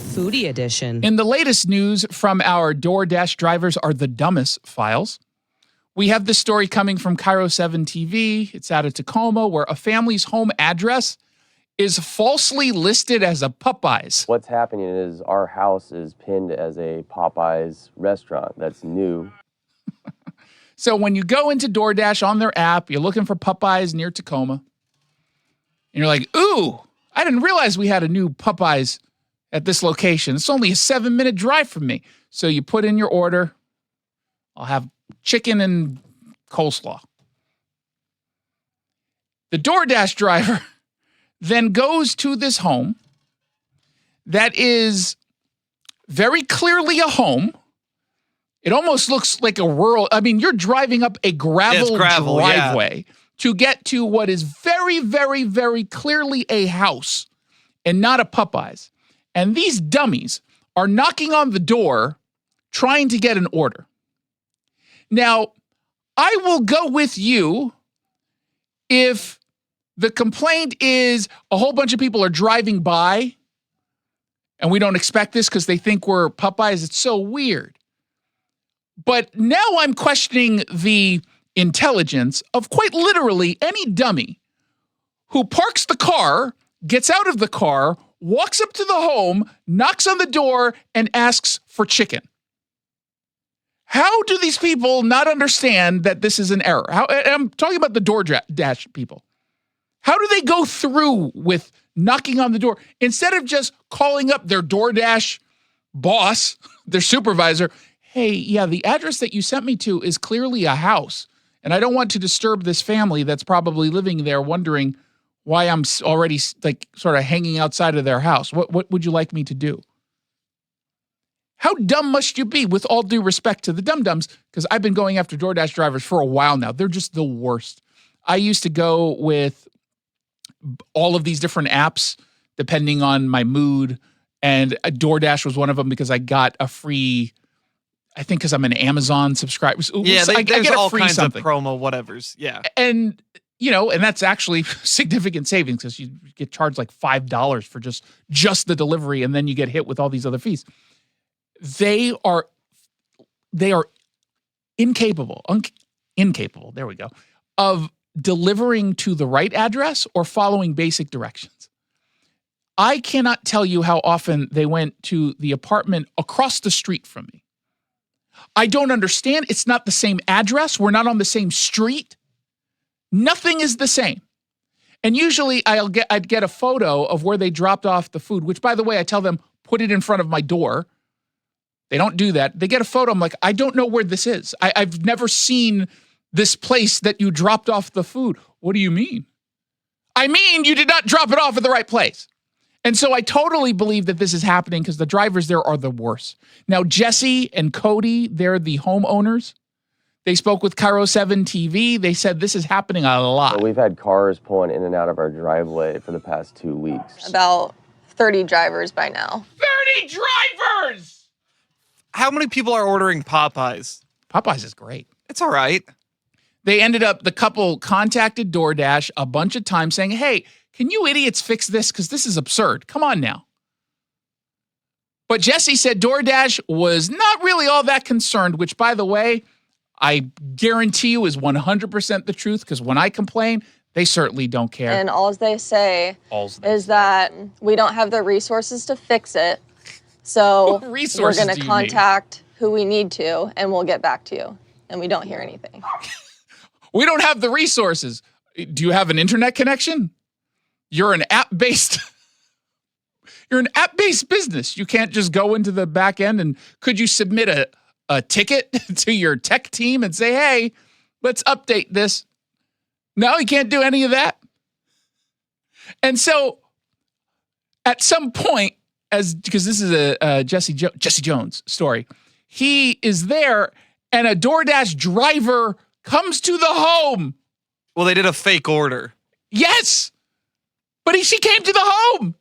Foodie edition. In the latest news from our DoorDash drivers are the dumbest files. We have this story coming from Cairo 7 TV. It's out of Tacoma, where a family's home address is falsely listed as a Popeyes. What's happening is our house is pinned as a Popeyes restaurant that's new. So when you go into DoorDash on their app, you're looking for Popeyes near Tacoma, and you're like, ooh, I didn't realize we had a new Popeyes at this location. It's only a 7-minute drive from me. So you put in your order. I'll have chicken and coleslaw. The DoorDash driver then goes to this home that is very clearly a home. It almost looks like a rural, you're driving up a gravel driveway to get to what is very, very, very clearly a house and not a Popeyes. And these dummies are knocking on the door trying to get an order. Now, I will go with you if the complaint is a whole bunch of people are driving by and we don't expect this because they think we're Popeyes. It's so weird. But now I'm questioning the intelligence of quite literally any dummy who parks the car, gets out of the car, walks up to the home, knocks on the door, and asks for chicken. How do these people not understand that this is an error? I'm talking about the DoorDash people. How do they go through with knocking on the door instead of just calling up their DoorDash boss, their supervisor? Hey, yeah, the address that you sent me to is clearly a house, and I don't want to disturb this family that's probably living there wondering why I'm already sort of hanging outside of their house. What would you like me to do? How dumb must you be, with all due respect to the dum-dums? Because I've been going after DoorDash drivers for a while now. They're just the worst. I used to go with all of these different apps, depending on my mood, and DoorDash was one of them because I got a free, I think because I'm an Amazon subscriber. Yeah, I there's get all free kinds something. of promo whatevers. Yeah. And, and that's actually significant savings because you get charged like $5 for just the delivery, and then you get hit with all these other fees. They are incapable, there we go, of delivering to the right address or following basic directions. I cannot tell you how often they went to the apartment across the street from me. I don't understand. It's not the same address. We're not on the same street. Nothing is the same. And usually I'd get a photo of where they dropped off the food, which, by the way, I tell them, put it in front of my door. They don't do that. They get a photo. I'm like, I don't know where this is. I've never seen this place that you dropped off the food. What do you mean? I mean, you did not drop it off at the right place. And so I totally believe that this is happening because the drivers there are the worst. Now, Jesse and Cody, they're the homeowners. They spoke with Cairo 7 TV. They said this is happening a lot. So we've had cars pulling in and out of our driveway for the past 2 weeks. About 30 drivers by now. 30 drivers! How many people are ordering Popeyes? Popeyes is great. It's all right. The couple contacted DoorDash a bunch of times saying, hey, can you idiots fix this? Because this is absurd. Come on now. But Jesse said DoorDash was not really all that concerned, which, by the way, I guarantee you is 100% the truth, because when I complain, they certainly don't care. And all they say is that we don't have the resources to fix it. So we're going to contact who we need to, and we'll get back to you. And we don't hear anything. We don't have the resources. Do you have an internet connection? You're an app-based business. You can't just go into the back end and could you submit a ticket to your tech team and say, hey, let's update this? No, you can't do any of that. And so at some point, because this is a Jesse Jones story, he is there and a DoorDash driver comes to the home. Well, they did a fake order. Yes. But she came to the home.